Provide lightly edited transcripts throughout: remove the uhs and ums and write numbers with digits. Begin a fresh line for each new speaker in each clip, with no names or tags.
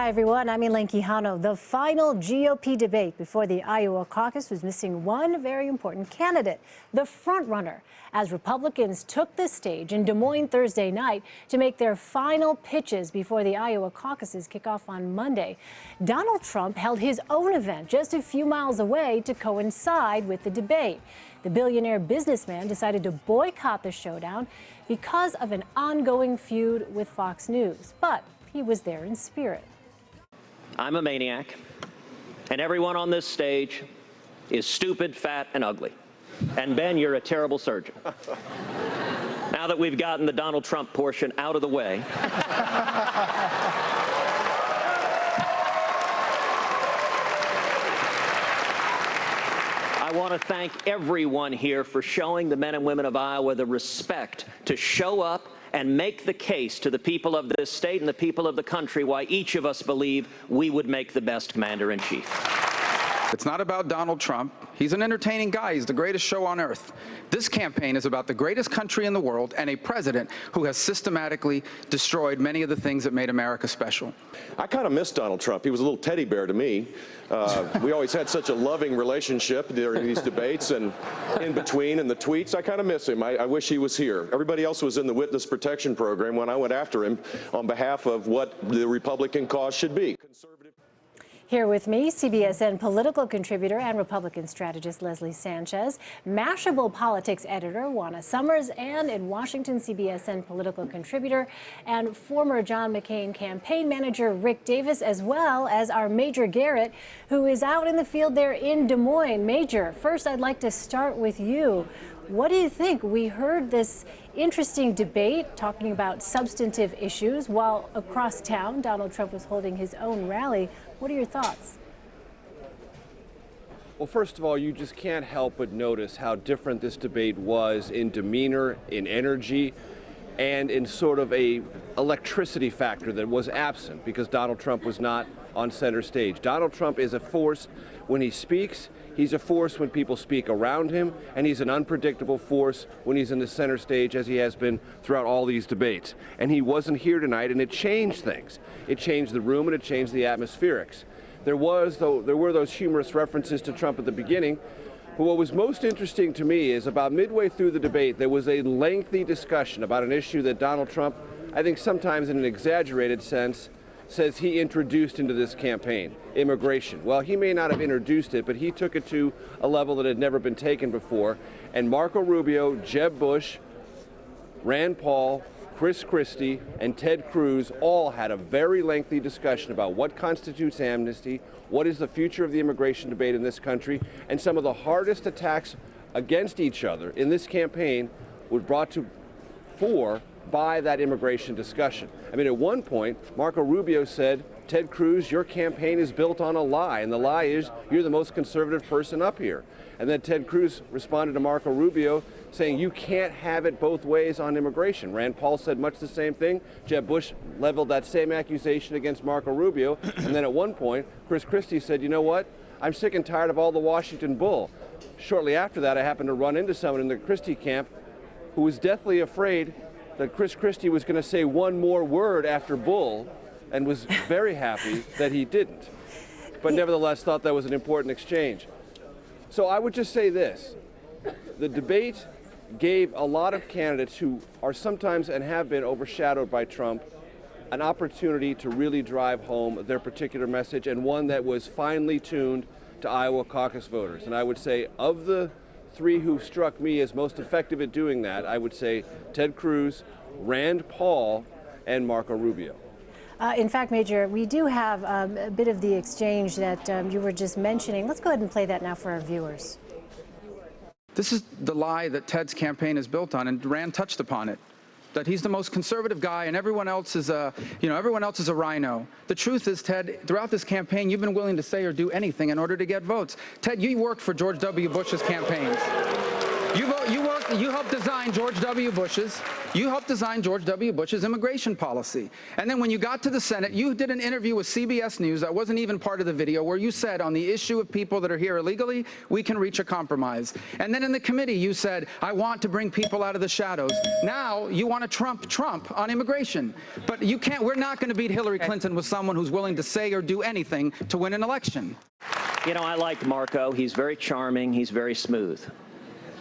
Hi, everyone. I'm Elaine Quijano. The final GOP debate before the Iowa caucus was missing one very important candidate, the frontrunner, as Republicans took the stage in Des Moines Thursday night to make their final pitches before the Iowa caucuses kick off on Monday. Donald Trump held his own event just a few miles away to coincide with the debate. The billionaire businessman decided to boycott the showdown because of an ongoing feud with Fox News, but he was there in spirit.
I'm a maniac, and everyone on this stage is stupid, fat, and ugly. And Ben, you're a terrible surgeon. Now that we've gotten the Donald Trump portion out of the way, I want to thank everyone here for showing the men and women of Iowa the respect to show up and make the case to the people of this state and the people of the country why each of us believe we would make the best commander-in-chief.
It's not about Donald Trump. He's an entertaining guy. He's the greatest show on earth. This campaign is about the greatest country in the world and a president who has systematically destroyed many of the things that made America special.
I kind of miss Donald Trump. He was a little teddy bear to me. We always had such a loving relationship during these debates and in between and the tweets. I kind of miss him. I wish he was here. Everybody else was in the witness protection program when I went after him on behalf of what the Republican cause should be.
Here with me, CBSN political contributor and Republican strategist Leslie Sanchez, Mashable politics editor Juana Summers, and in Washington, CBSN political contributor and former John McCain campaign manager Rick Davis, as well as our Major Garrett, who is out in the field there in Des Moines. Major, first I'd like to start with you. What do you think? We heard this interesting debate talking about substantive issues while across town Donald Trump was holding his own rally. What are your thoughts?
Well, first of all, you just can't help but notice how different this debate was in demeanor, in energy, and in sort of a electricity factor that was absent because Donald Trump was not on center stage. Donald Trump is a force when he speaks. He's a force when people speak around him, and he's an unpredictable force when he's in the center stage, as he has been throughout all these debates. And he wasn't here tonight, and it changed things. It changed the room, and it changed the atmospherics. There were those humorous references to Trump at the beginning, but what was most interesting to me is about midway through the debate, there was a lengthy discussion about an issue that Donald Trump, I think sometimes in an exaggerated sense, says he introduced into this campaign, immigration. Well, he may not have introduced it, but he took it to a level that had never been taken before. And Marco Rubio, Jeb Bush, Rand Paul, Chris Christie, and Ted Cruz all had a very lengthy discussion about what constitutes amnesty, what is the future of the immigration debate in this country, and some of the hardest attacks against each other in this campaign were brought to fore by that immigration discussion. I mean, at one point, Marco Rubio said, Ted Cruz, your campaign is built on a lie, and the lie is you're the most conservative person up here. And then Ted Cruz responded to Marco Rubio saying you can't have it both ways on immigration. Rand Paul said much the same thing. Jeb Bush leveled that same accusation against Marco Rubio. And then at one point, Chris Christie said, you know what? I'm sick and tired of all the Washington bull. Shortly after that, I happened to run into someone in the Christie camp who was deathly afraid that Chris Christie was going to say one more word after bull, and was very happy that he didn't. But nevertheless thought that was an important exchange. So I would just say this. The debate gave a lot of candidates who are sometimes and have been overshadowed by Trump an opportunity to really drive home their particular message, and one that was finely tuned to Iowa caucus voters. And I would say of the three who struck me as most effective at doing that, I would say Ted Cruz, Rand Paul, and Marco Rubio.
In fact, Major, we do have a bit of the exchange that you were just mentioning. Let's go ahead and play that now for our viewers.
This is the lie that Ted's campaign is built on, and Rand touched upon it. That he's the most conservative guy and everyone else is a rhino. The truth is, Ted, throughout this campaign, you've been willing to say or do anything in order to get votes. Ted, you worked for George W. Bush's campaigns. You helped design George W. Bush's. You helped design George W. Bush's immigration policy. And then when you got to the Senate, you did an interview with CBS News that wasn't even part of the video, where you said on the issue of people that are here illegally, we can reach a compromise. And then in the committee, you said, I want to bring people out of the shadows. Now you want to trump Trump on immigration. But you can't, we're not going to beat Hillary Clinton with someone who's willing to say or do anything to win an election.
You know, I like Marco. He's very charming. He's very smooth.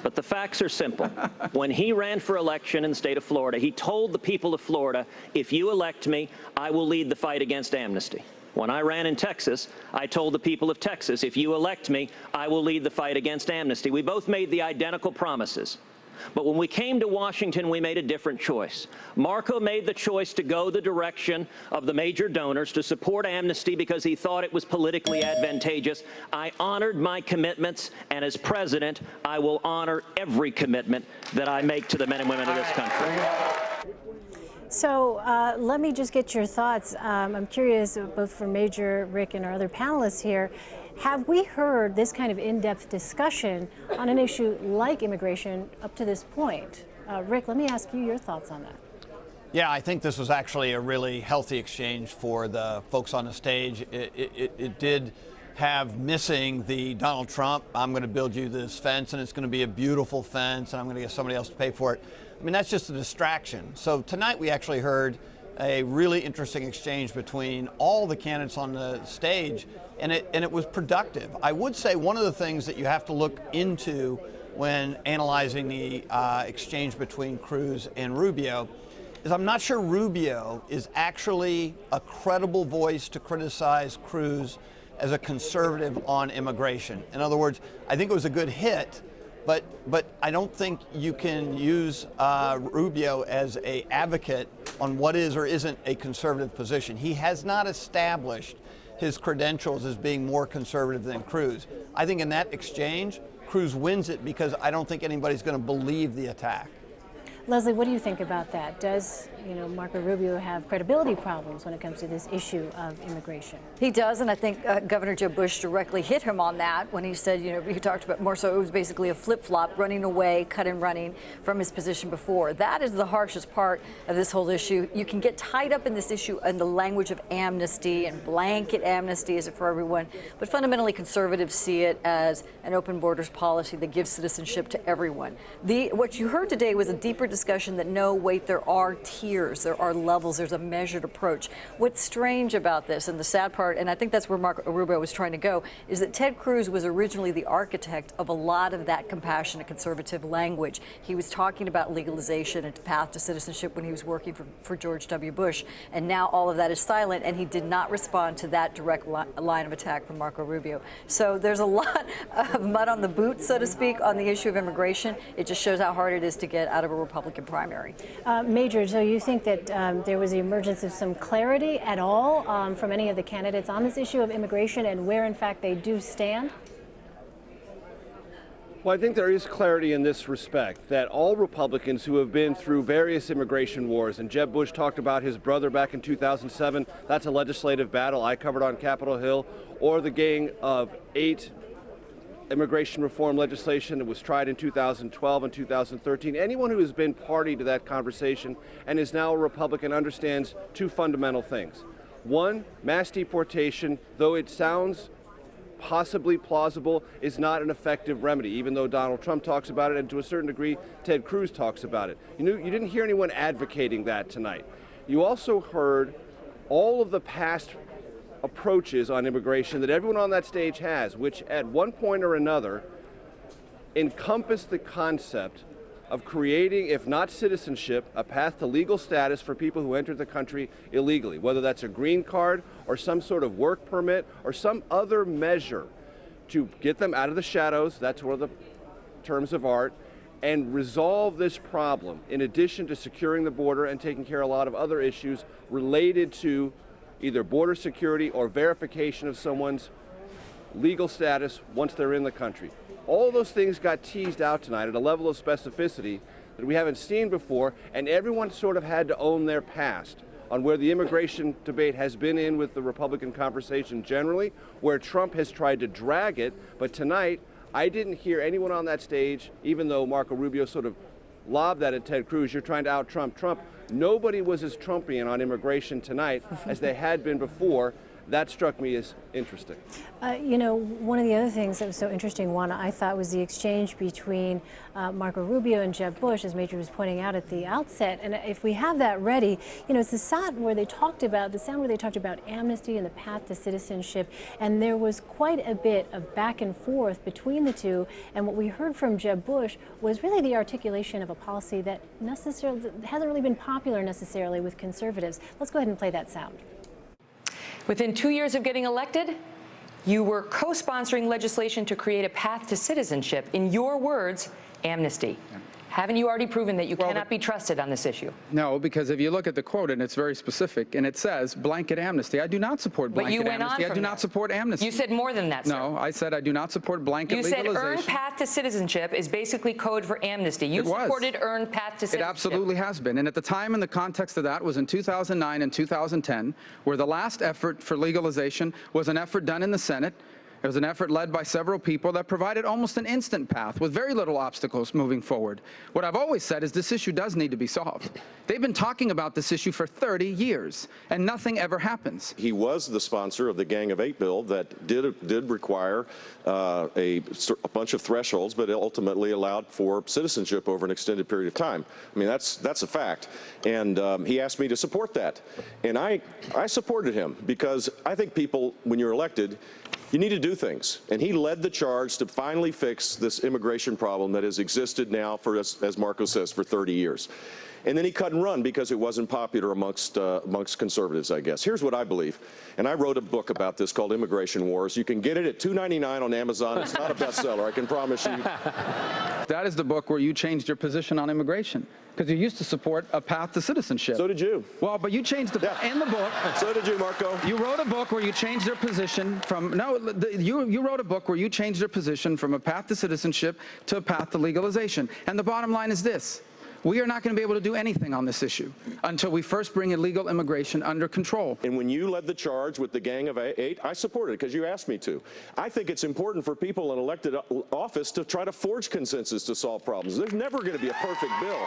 But the facts are simple. When he ran for election in the state of Florida, he told the people of Florida, if you elect me, I will lead the fight against amnesty. When I ran in Texas, I told the people of Texas, if you elect me, I will lead the fight against amnesty. We both made the identical promises. But when we came to Washington, we made a different choice. Marco made the choice to go the direction of the major donors to support amnesty because he thought it was politically advantageous. I honored my commitments, and as president, I will honor every commitment that I make to the men and women of this country.
So let me just get your thoughts. I'm curious, both for Major, Rick, and our other panelists here, have we heard this kind of in-depth discussion on an issue like immigration up to this point? Rick, let me ask you your thoughts on that.
Yeah, I think this was actually a really healthy exchange for the folks on the stage. It did have missing the Donald Trump, I'm going to build you this fence, and it's going to be a beautiful fence, and I'm going to get somebody else to pay for it. I mean, that's just a distraction. So tonight we actually heard a really interesting exchange between all the candidates on the stage, and it was productive. I would say one of the things that you have to look into when analyzing the exchange between Cruz and Rubio is I'm not sure Rubio is actually a credible voice to criticize Cruz as a conservative on immigration. In other words, I think it was a good hit, but I don't think you can use Rubio as an advocate on what is or isn't a conservative position. He has not established his credentials as being more conservative than Cruz. I think in that exchange, Cruz wins it because I don't think anybody's going to believe the attack.
Leslie, what do you think about that? Does, Marco Rubio have credibility problems when it comes to this issue of immigration?
He does, and I think Governor Jeb Bush directly hit him on that when he said, he talked about more so it was basically a flip-flop, running away, cut and running from his position before. That is the harshest part of this whole issue. You can get tied up in this issue in the language of amnesty and blanket amnesty, is it for everyone? But fundamentally, conservatives see it as an open borders policy that gives citizenship to everyone. What you heard today was a deeper discussion that no, wait, there are tiers, there are levels, there's a measured approach. What's strange about this, and the sad part, and I think that's where Marco Rubio was trying to go, is that Ted Cruz was originally the architect of a lot of that compassionate conservative language. He was talking about legalization and path to citizenship when he was working for George W. Bush, and now all of that is silent, and he did not respond to that direct line of attack from Marco Rubio. So there's a lot of mud on the boots, so to speak, on the issue of immigration. It just shows how hard it is to get out of a Republican primary.
Major, so you think that there was the emergence of some clarity at all from any of the candidates on this issue of immigration and where, in fact, they do stand?
Well, I think there is clarity in this respect, that all Republicans who have been through various immigration wars, and Jeb Bush talked about his brother back in 2007, that's a legislative battle I covered on Capitol Hill, or the gang of 8 immigration reform legislation that was tried in 2012 and 2013. Anyone who has been party to that conversation and is now a Republican understands two fundamental things. One, mass deportation, though it sounds possibly plausible, is not an effective remedy, even though Donald Trump talks about it, and to a certain degree, Ted Cruz talks about it. You didn't hear anyone advocating that tonight. You also heard all of the past approaches on immigration that everyone on that stage has, which at one point or another encompass the concept of creating, if not citizenship, a path to legal status for people who entered the country illegally, whether that's a green card or some sort of work permit or some other measure to get them out of the shadows, that's one of the terms of art, and resolve this problem in addition to securing the border and taking care of a lot of other issues related to either border security or verification of someone's legal status once they're in the country. All those things got teased out tonight at a level of specificity that we haven't seen before, and everyone sort of had to own their past on where the immigration debate has been in with the Republican conversation generally, where Trump has tried to drag it. But tonight, I didn't hear anyone on that stage, even though Marco Rubio sort of lob that at Ted Cruz. You're trying to out-Trump Trump. Nobody was as Trumpian on immigration tonight as they had been before. That struck me as interesting.
You know, one of the other things that was so interesting, Juana, I thought was the exchange between Marco Rubio and Jeb Bush, as Major was pointing out at the outset. And if we have that ready, you know, it's the sound where they talked about amnesty and the path to citizenship. And there was quite a bit of back and forth between the two. And what we heard from Jeb Bush was really the articulation of a policy that hasn't really been popular necessarily with conservatives. Let's go ahead and play that sound.
Within 2 years of getting elected, you were co-sponsoring legislation to create a path to citizenship. In your words, amnesty. Yeah. Haven't you already proven that you cannot be trusted on this issue?
No, because if you look at the quote, and it's very specific, and it says blanket amnesty. I do not support blanket amnesty. I do not support amnesty.
You said more than that, sir.
No, I said I do not support blanket legalization.
You said earned path to citizenship is basically code for amnesty. You supported earned path to citizenship.
It absolutely has been. And at the time and the context of that was in 2009 and 2010, where the last effort for legalization was an effort done in the Senate. It was an effort led by several people that provided almost an instant path with very little obstacles moving forward. What I've always said is this issue does need to be solved. They've been talking about this issue for 30 years, and nothing ever happens.
He was the sponsor of the Gang of Eight bill that did require a bunch of thresholds, but it ultimately allowed for citizenship over an extended period of time. I mean, that's a fact. And he asked me to support that. And I supported him because I think people, when you're elected, you need to do things. And he led the charge to finally fix this immigration problem that has existed now for, as Marco says, for 30 years. And then he cut and run because it wasn't popular amongst conservatives, I guess. Here's what I believe. And I wrote a book about this called Immigration Wars. You can get it at $2.99 on Amazon. It's not a bestseller, I can promise you.
That is the book where you changed your position on immigration. Because you used to support a path to citizenship.
So did you.
Well, but you changed in the book.
So did you, Marco.
You wrote a book where you changed your position from, you wrote a book where you changed your position from a path to citizenship to a path to legalization. And the bottom line is this. We are not going to be able to do anything on this issue until we first bring illegal immigration under control.
And when you led the charge with the Gang of Eight, I supported it because you asked me to. I think it's important for people in elected office to try to forge consensus to solve problems. There's never going to be a perfect bill.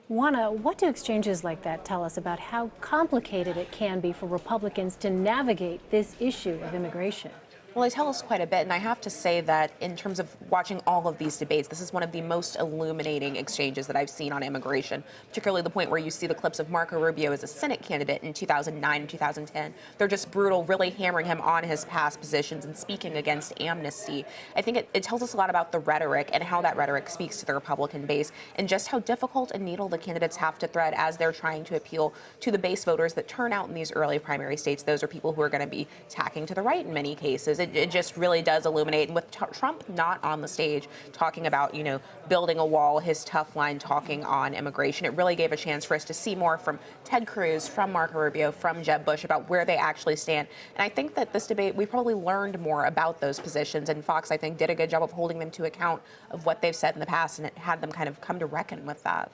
Juana, what do exchanges like that tell us about how complicated it can be for Republicans to navigate this issue of immigration?
Well, they tell us quite a bit, and I have to say that in terms of watching all of these debates, this is one of the most illuminating exchanges that I've seen on immigration, particularly the point where you see the clips of Marco Rubio as a Senate candidate in 2009 and 2010. They're just brutal, really hammering him on his past positions and speaking against amnesty. I think it tells us a lot about the rhetoric and how that rhetoric speaks to the Republican base and just how difficult a needle the candidates have to thread as they're trying to appeal to the base voters that turn out in these early primary states. Those are people who are going to be tacking to the right in many cases. It just really does illuminate. And with Trump not on the stage talking about, you know, building a wall, his tough line talking on immigration, it really gave a chance for us to see more from Ted Cruz, from Marco Rubio, from Jeb Bush about where they actually stand. And I think that this debate, we probably learned more about those positions. And Fox, I think, did a good job of holding them to account of what they've said in the past, and it had them kind of come to reckon with that.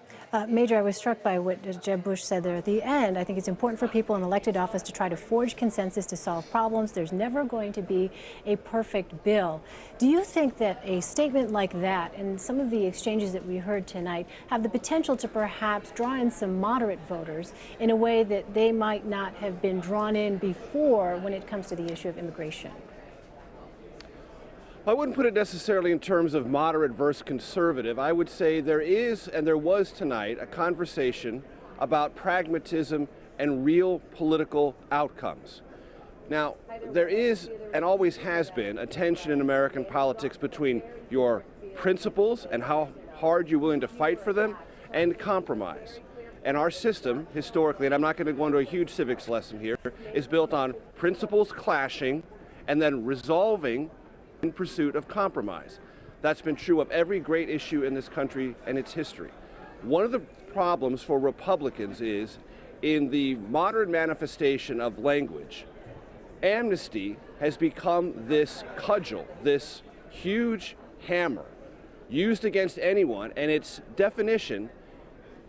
Major, I was struck by what Jeb Bush said there at the end. I think it's important for people in elected office to try to forge consensus to solve problems. There's never going to be a perfect bill. Do you think that a statement like that and some of the exchanges that we heard tonight have the potential to perhaps draw in some moderate voters in a way that they might not have been drawn in before when it comes to the issue of immigration?
I wouldn't put it necessarily in terms of moderate versus conservative. I would say there is, and there was tonight, a conversation about pragmatism and real political outcomes. Now, there is and always has been a tension in American politics between your principles and how hard you're willing to fight for them and compromise. And our system, historically, and I'm not going to go into a huge civics lesson here, is built on principles clashing and then resolving in pursuit of compromise. That's been true of every great issue in this country and its history. One of the problems for Republicans is in the modern manifestation of language, amnesty has become this cudgel, this huge hammer used against anyone, and its definition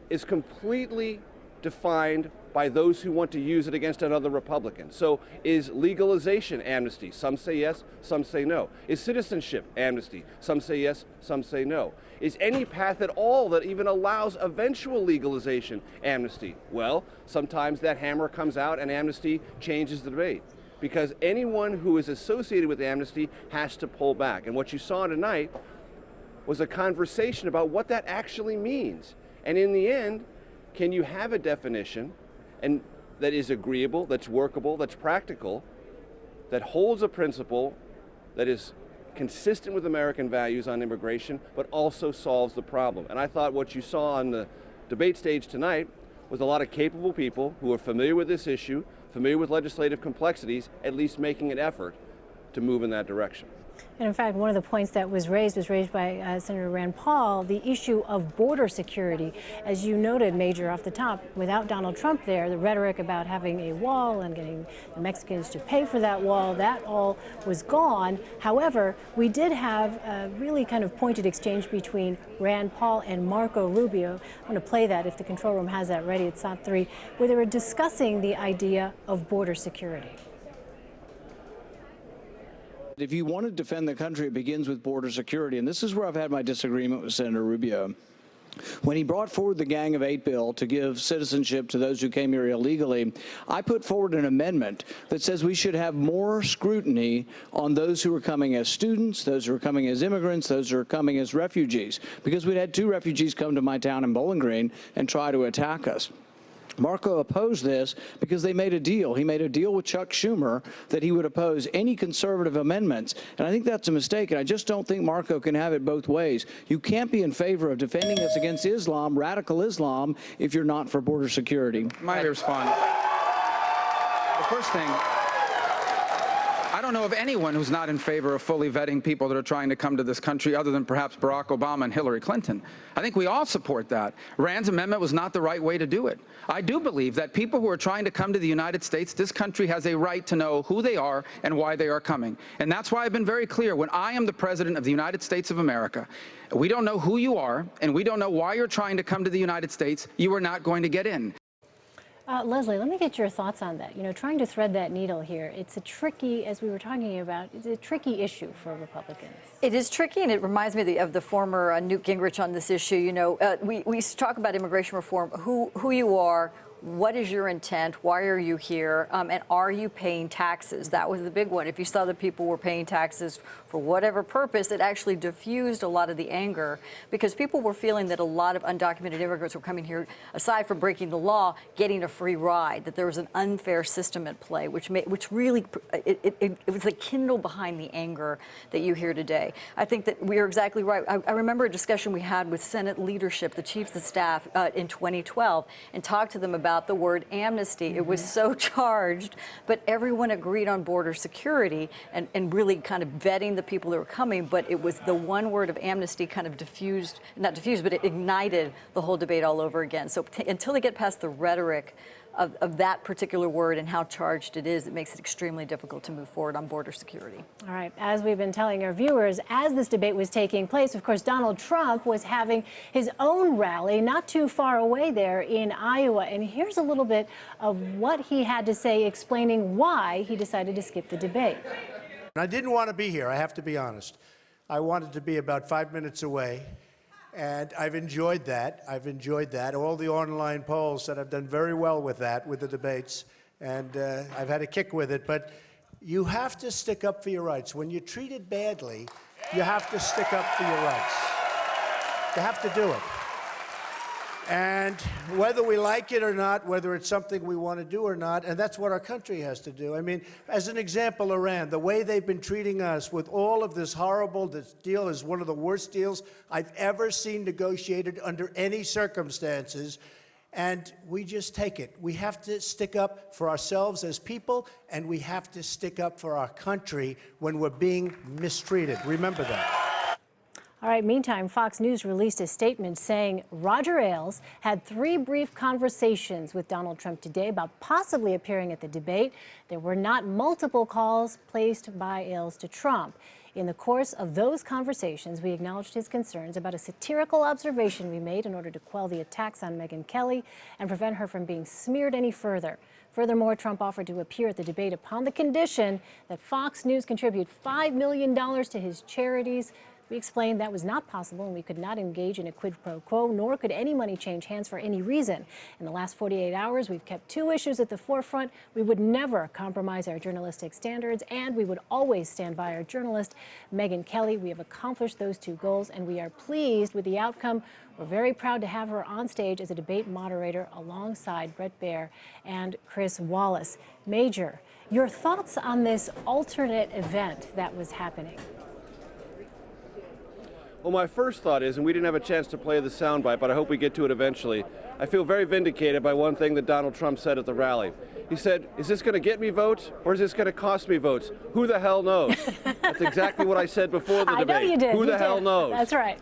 is completely defined by those who want to use it against another Republican. So is legalization amnesty? Some say yes, some say no. Is citizenship amnesty? Some say yes, some say no. Is any path at all that even allows eventual legalization amnesty? Well, sometimes that hammer comes out and amnesty changes the debate, because anyone who is associated with amnesty has to pull back. And what you saw tonight was a conversation about what that actually means. And in the end, can you have a definition and that is agreeable, that's workable, that's practical, that holds a principle that is consistent with American values on immigration, but also solves the problem? And I thought what you saw on the debate stage tonight was a lot of capable people who are familiar with this issue, familiar with legislative complexities, at least making an effort to move in that direction.
And in fact, one of the points that was raised by Senator Rand Paul, the issue of border security. As you noted, Major, off the top, without Donald Trump there, the rhetoric about having a wall and getting the Mexicans to pay for that wall, that all was gone. However, we did have a really kind of pointed exchange between Rand Paul and Marco Rubio. I'm going to play that if the control room has that ready at SOT 3, where they were discussing the idea of border security.
If you want to defend the country, it begins with border security. And this is where I've had my disagreement with Senator Rubio. When he brought forward the Gang of Eight bill to give citizenship to those who came here illegally, I put forward an amendment that says we should have more scrutiny on those who are coming as students, those who are coming as immigrants, those who are coming as refugees, because we'd had 2 refugees come to my town in Bowling Green and try to attack us. Marco opposed this because they made a deal. He made a deal with Chuck Schumer that he would oppose any conservative amendments. And I think that's a mistake, and I just don't think Marco can have it both ways. You can't be in favor of defending us against Islam, radical Islam, if you're not for border security.
Might I respond? The first thing, I don't know of anyone who's not in favor of fully vetting people that are trying to come to this country, other than perhaps Barack Obama and Hillary Clinton. I think we all support that. Rand's amendment was not the right way to do it. I do believe that people who are trying to come to the United States, this country has a right to know who they are and why they are coming. And that's why I've been very clear. When I am the President of the United States of America, we don't know who you are, and we don't know why you're trying to come to the United States, you are not going to get in.
Leslie, let me get your thoughts on that. You know, trying to thread that needle here, it's a tricky, as we were talking about, it's a tricky issue for Republicans.
It is tricky, and it reminds me of the former Newt Gingrich on this issue. You know, we talk about immigration reform, who you are, what is your intent, why are you here, and are you paying taxes? That was the big one. If you saw that people were paying taxes for whatever purpose, it actually diffused a lot of the anger, because people were feeling that a lot of undocumented immigrants were coming here, aside from breaking the law, getting a free ride, that there was an unfair system at play, which really, it was the kindle behind the anger that you hear today. I think that we are exactly right. I remember a discussion we had with Senate leadership, the chiefs of staff, in 2012, and talked to them about the word amnesty. It was so charged, but everyone agreed on border security and really kind of vetting the people that were coming, but it was the one word of amnesty kind of not diffused, but it ignited the whole debate all over again. So until they get past the rhetoric of that particular word and how charged it is, it makes it extremely difficult to move forward on border security.
All right, as we've been telling our viewers, as this debate was taking place, of course, Donald Trump was having his own rally not too far away there in Iowa. And here's a little bit of what he had to say explaining why he decided to skip the debate.
I didn't want to be here, I have to be honest. I wanted to be about 5 minutes away. And I've enjoyed that. All the online polls said I've done very well with that, with the debates. And I've had a kick with it. But you have to stick up for your rights. When you're treated badly, you have to stick up for your rights. You have to do it. And whether we like it or not, whether it's something we want to do or not, and that's what our country has to do. I mean, as an example, Iran, the way they've been treating us with all of this horrible, this deal is one of the worst deals I've ever seen negotiated under any circumstances. And we just take it. We have to stick up for ourselves as people, and we have to stick up for our country when we're being mistreated. Remember that.
All right, meantime, Fox News released a statement saying Roger Ailes had 3 brief conversations with Donald Trump today about possibly appearing at the debate. There were not multiple calls placed by Ailes to Trump. In the course of those conversations, we acknowledged his concerns about a satirical observation we made in order to quell the attacks on Megyn Kelly and prevent her from being smeared any further. Furthermore, Trump offered to appear at the debate upon the condition that Fox News contribute $5 million to his charities. We explained that was not possible and we could not engage in a quid pro quo, nor could any money change hands for any reason. In the last 48 hours, we've kept two issues at the forefront. We would never compromise our journalistic standards, and we would always stand by our journalist, Megyn Kelly. We have accomplished those two goals, and we are pleased with the outcome. We're very proud to have her on stage as a debate moderator alongside Bret Baier and Chris Wallace. Major, your thoughts on this alternate event that was happening?
Well, my first thought is, and we didn't have a chance to play the soundbite, but I hope we get to it eventually. I feel very vindicated by one thing that Donald Trump said at the rally. He said, is this going to get me votes or is this going to cost me votes? Who the hell knows? That's exactly what I said before the debate.
I know you did.
Who the hell knows?
That's right.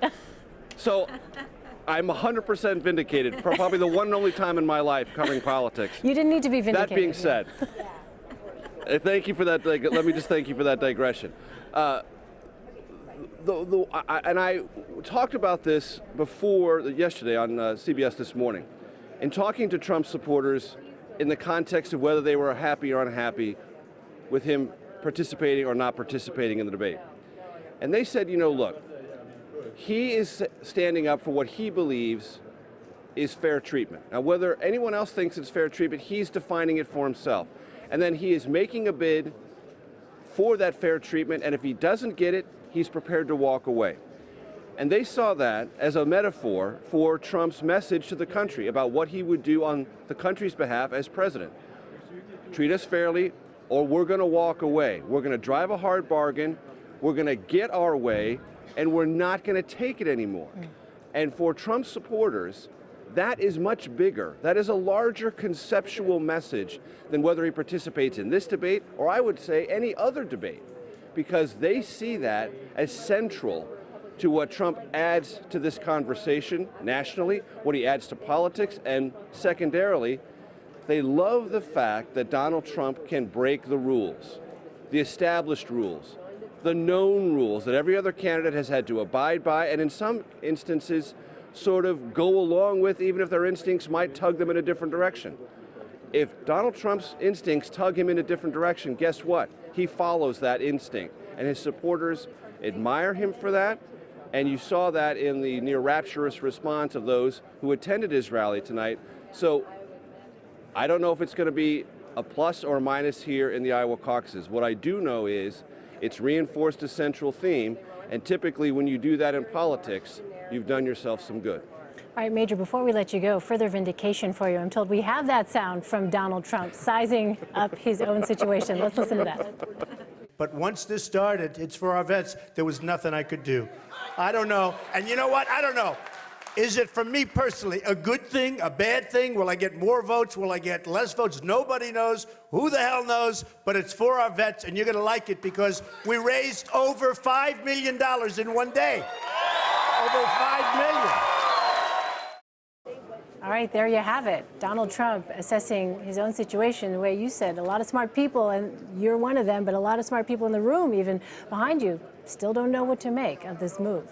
So I'm 100% vindicated, probably the one and only time in my life covering politics.
You didn't need to be vindicated.
That being said, thank you for that. Let me just thank you for that digression. And I talked about this yesterday on CBS This Morning, in talking to Trump supporters in the context of whether they were happy or unhappy with him participating or not participating in the debate. And they said, look, he is standing up for what he believes is fair treatment. Now, whether anyone else thinks it's fair treatment, he's defining it for himself. And then he is making a bid for that fair treatment, and if he doesn't get it, he's prepared to walk away. And they saw that as a metaphor for Trump's message to the country about what he would do on the country's behalf as president. Treat us fairly, or we're going to walk away. We're going to drive a hard bargain, we're going to get our way, and we're not going to take it anymore. And for Trump supporters, that is much bigger. That is a larger conceptual message than whether he participates in this debate, or I would say any other debate, because they see that as central to what Trump adds to this conversation nationally, what he adds to politics, and secondarily, they love the fact that Donald Trump can break the rules, the established rules, the known rules that every other candidate has had to abide by, and in some instances, sort of go along with, even if their instincts might tug them in a different direction. If Donald Trump's instincts tug him in a different direction, guess what? He follows that instinct, and his supporters admire him for that, and you saw that in the near rapturous response of those who attended his rally tonight. So I don't know if it's going to be a plus or a minus here in the Iowa caucuses. What I do know is it's reinforced a central theme, and typically when you do that in politics, you've done yourself some good.
All right, Major, before we let you go, further vindication for you. I'm told we have that sound from Donald Trump sizing up his own situation. Let's listen to that.
But once this started, it's for our vets. There was nothing I could do. I don't know. And you know what? I don't know. Is it, for me personally, a good thing, a bad thing? Will I get more votes? Will I get less votes? Nobody knows. Who the hell knows? But it's for our vets, and you're going to like it because we raised over $5 million in one day. Over $5 million.
All right, there you have it. Donald Trump assessing his own situation the way you said. A lot of smart people, and you're one of them, but a lot of smart people in the room, even behind you, still don't know what to make of this move.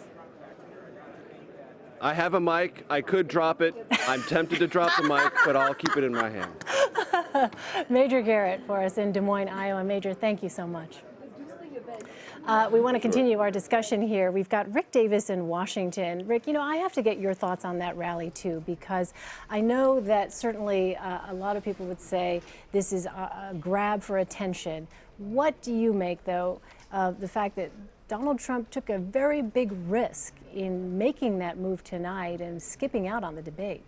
I have a mic. I could drop it. I'm tempted to drop the mic, but I'll keep it in my hand.
Major Garrett for us in Des Moines, Iowa. Major, thank you so much. We want to continue our discussion here. We've got Rick Davis in Washington. Rick, I have to get your thoughts on that rally, too, because I know that certainly a lot of people would say this is a grab for attention. What do you make, though, of the fact that Donald Trump took a very big risk in making that move tonight and skipping out on the debate?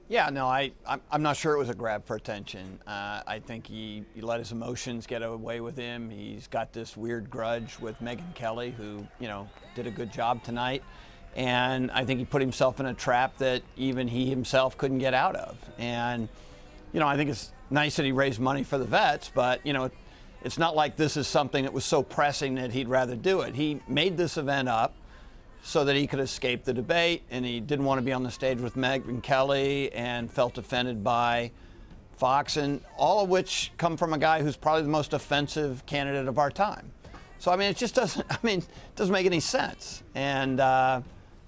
Yeah, no, I'm not sure it was a grab for attention. I think he let his emotions get away with him. He's got this weird grudge with Megyn Kelly, who, did a good job tonight. And I think he put himself in a trap that even he himself couldn't get out of. And, I think it's nice that he raised money for the vets, but, it's not like this is something that was so pressing that he'd rather do it. He made this event up so that he could escape the debate, and he didn't want to be on the stage with Megyn Kelly and felt offended by Fox, and all of which come from a guy who's probably the most offensive candidate of our time. So I mean, it just doesn't. I mean, it doesn't make any sense. And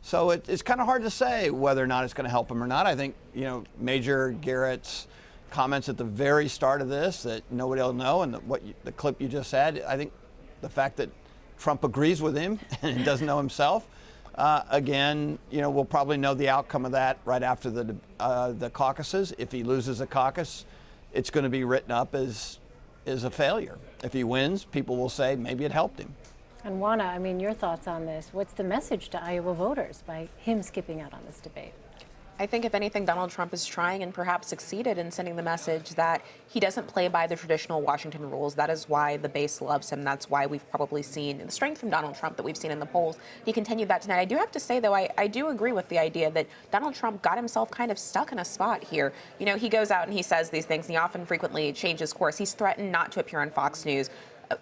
so it's kind of hard to say whether or not it's going to help him or not. I think Major Garrett's comments at the very start of this that nobody will know, and the clip you just said. I think the fact that Trump agrees with him and he doesn't know himself. Again, we'll probably know the outcome of that right after the caucuses. If he loses a caucus, it's going to be written up as a failure. If he wins, people will say maybe it helped him.
And Juana, I mean, your thoughts on this? What's the message to Iowa voters by him skipping out on this debate?
I think, if anything, Donald Trump is trying and perhaps succeeded in sending the message that he doesn't play by the traditional Washington rules. That is why the base loves him. That's why we've probably seen the strength from Donald Trump that we've seen in the polls. He continued that tonight. I do have to say, though, I do agree with the idea that Donald Trump got himself kind of stuck in a spot here. He goes out and he says these things, and he often frequently changes course. He's threatened not to appear on Fox News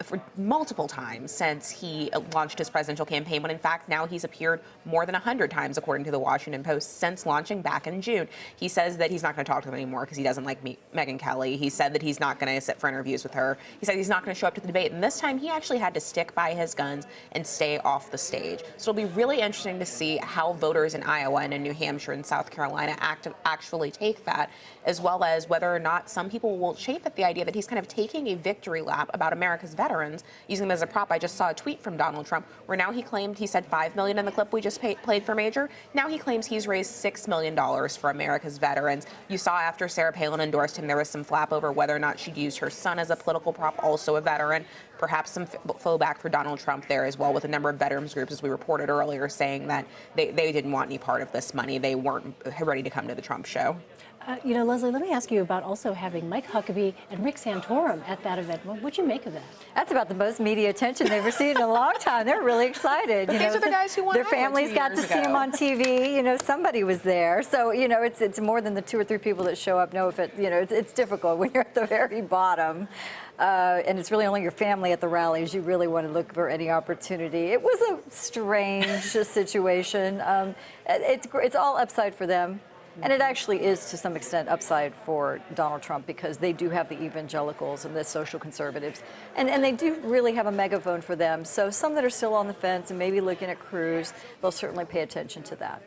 for multiple times since he launched his presidential campaign, when in fact now he's appeared more than 100 times, according to the Washington Post, since launching back in June. He says that he's not going to talk to them anymore because he doesn't like Megyn Kelly. He said that he's not going to sit for interviews with her. He said he's not going to show up to the debate. And this time he actually had to stick by his guns and stay off the stage. So it'll be really interesting to see how voters in Iowa and in New Hampshire and South Carolina actually take that, as well as whether or not some people will chafe at the idea that he's kind of taking a victory lap about America's veterans, using them as a prop. I just saw a tweet from Donald Trump where now he said $5 million in the clip we just played for Major. Now he claims he's raised $6 million for America's veterans. You saw after Sarah Palin endorsed him, there was some flap over whether or not she'd used her son as a political prop, also a veteran. Perhaps some flowback for Donald Trump there as well, with a number of veterans groups, as we reported earlier, saying that they didn't want any part of this money. They weren't ready to come to the Trump show.
Leslie, let me ask you about also having Mike Huckabee and Rick Santorum at that event. What'd you make of that?
That's about the most media attention they've received in a long time. They're really excited.
But these are the guys who won
their
Iowa
families
2
got to
years
see them
ago.
on TV. Somebody was there. So, it's more than the 2 or 3 people that show up. No, if it's difficult when you're at the very bottom. And it's really only your family at the rallies. You really want to look for any opportunity. It was a strange situation. It's all upside for them. And it actually is, to some extent, upside for Donald Trump, because they do have the evangelicals and the social conservatives. And they do really have a megaphone for them. So some that are still on the fence and maybe looking at Cruz, they'll certainly pay attention to that.